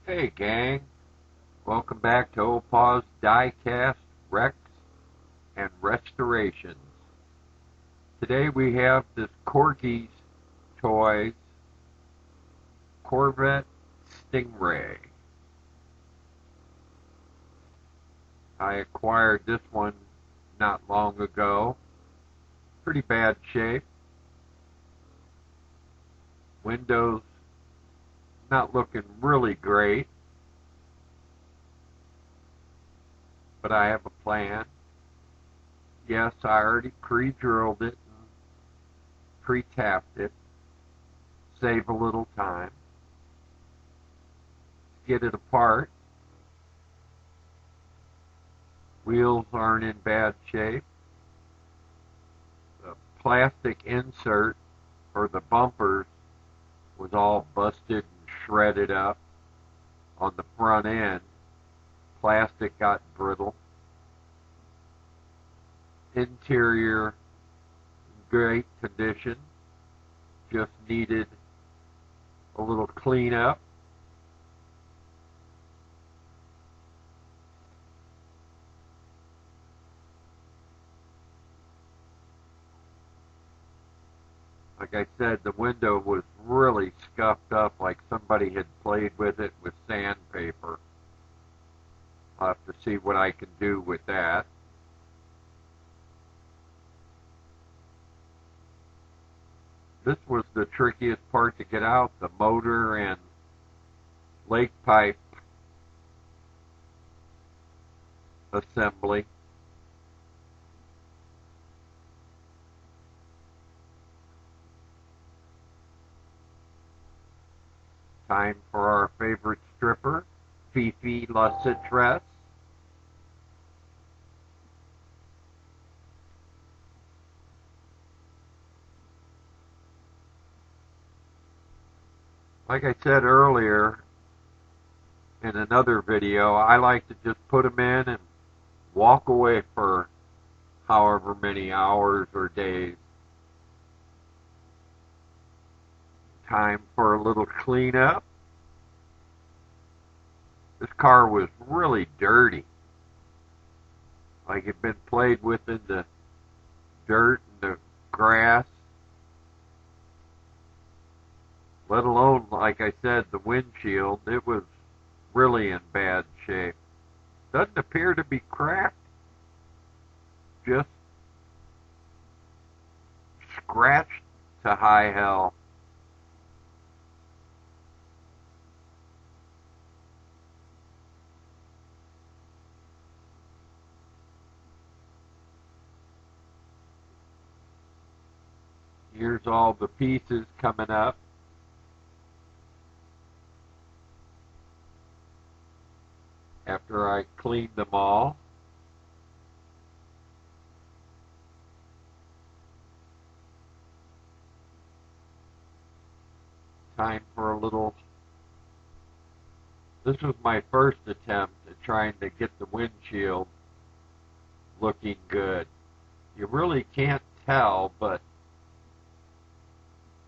Hey gang, welcome back to Opa'sdiecast Diecast Wrecks and Restorations. Today we have this Corgi's Toys Corvette Stingray. I acquired this one not long ago. Pretty bad shape. Windows not looking really great. But I have a plan. Yes, I already pre-drilled it and pre-tapped it. Save a little time. Get it apart. Wheels aren't in bad shape. The plastic insert for the bumpers was all busted and shredded up on the front end. Plastic got brittle. Interior in great condition. Just needed a little cleanup. Like I said, the window was really scuffed up, like somebody had played with it with sandpaper. I'll have to see what I can do with that. This was the trickiest part to get out, the motor and lake pipe assembly. Time for our favorite stripper, Fifi La Citresse. Like I said earlier in another video, I like to just put them in and walk away for however many hours or days. Time for a little cleanup. This car was really dirty. Like it'd been played with in the dirt and the grass. Let alone, like I said, the windshield. It was really in bad shape. Doesn't appear to be cracked. Just scratched to high hell. Here's all the pieces coming up. After I cleaned them all. Time for a little. This was my first attempt at trying to get the windshield looking good. You really can't tell, but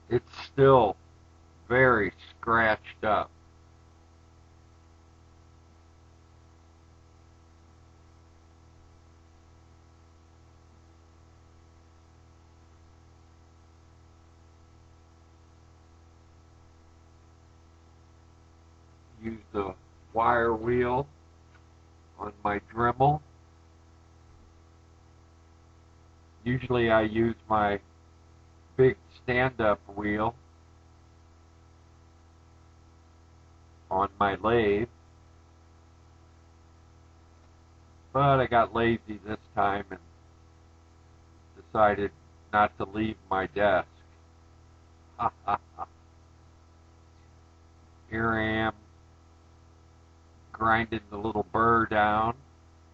it's still very scratched up. Use the wire wheel on my Dremel. Usually I use my big stand-up wheel on my lathe, but I got lazy this time and decided not to leave my desk. Here I am grinding the little burr down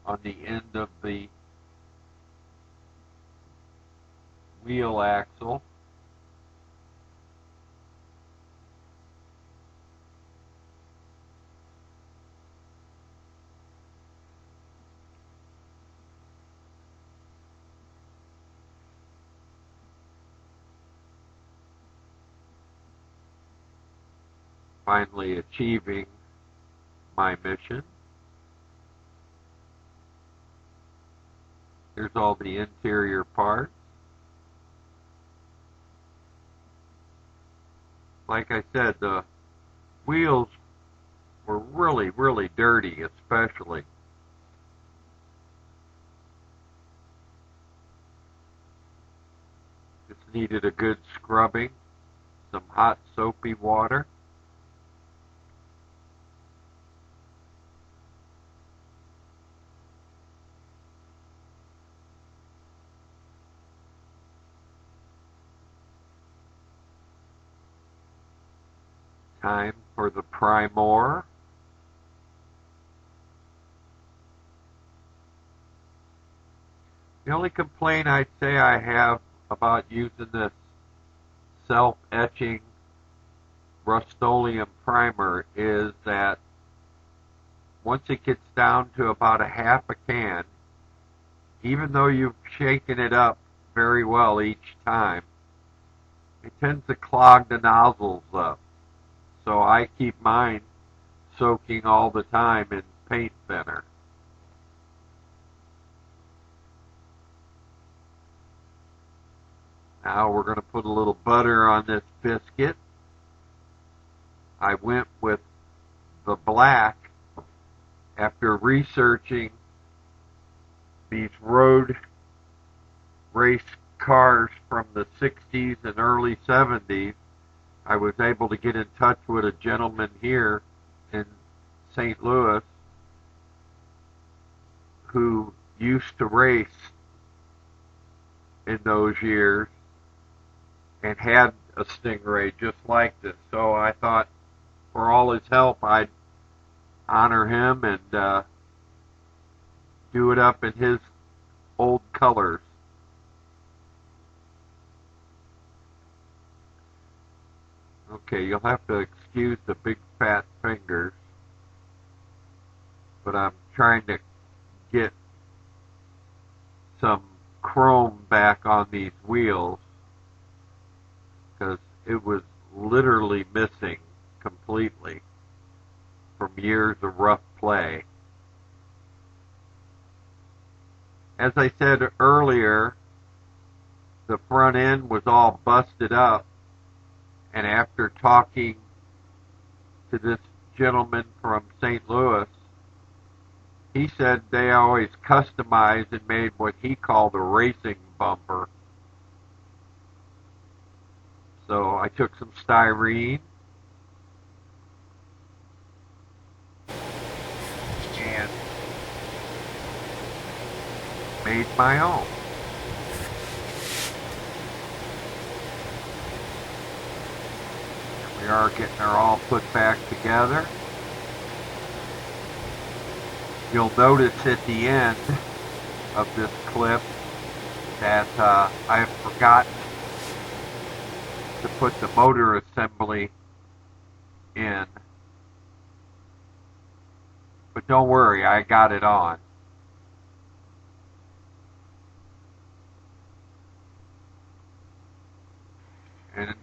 on the end of the wheel axle. Finally achieving my mission. Here's all the interior parts. Like I said, the wheels were really, really dirty, especially. Just needed a good scrubbing, some hot soapy water. Time for the primer. The only complaint I'd say I have about using this self-etching Rust-Oleum primer is that once it gets down to about a half a can, even though you've shaken it up very well each time, it tends to clog the nozzles up. So I keep mine soaking all the time in paint thinner. Now we're going to put a little butter on this biscuit. I went with the black after researching these road race cars from the 60s and early 70s. I was able to get in touch with a gentleman here in St. Louis who used to race in those years and had a Stingray just like this. So I thought for all his help I'd honor him and do it up in his old colors. Okay, you'll have to excuse the big fat fingers, but I'm trying to get some chrome back on these wheels because it was literally missing completely from years of rough play. As I said earlier, the front end was all busted up, and after talking to this gentleman from St. Louis, he said they always customized and made what he called a racing bumper. So I took some styrene and made my own. We are getting her all put back together. You'll notice at the end of this clip that I have forgotten to put the motor assembly in. But don't worry, I got it on. And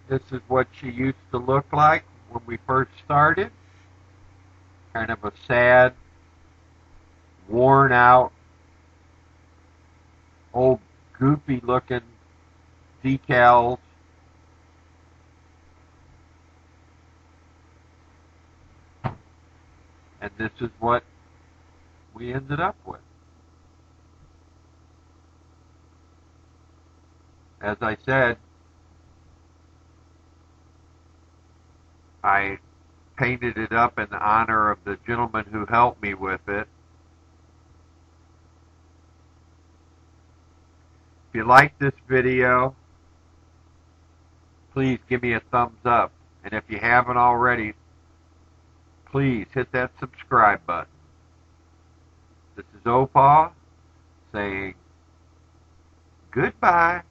this is what she used to look like when we first started. Kind of a sad, worn out, old goopy looking decals. And this is what we ended up with. As I said, I painted it up in honor of the gentleman who helped me with it. If you like this video, please give me a thumbs up. And if you haven't already, please hit that subscribe button. This is Opa saying goodbye.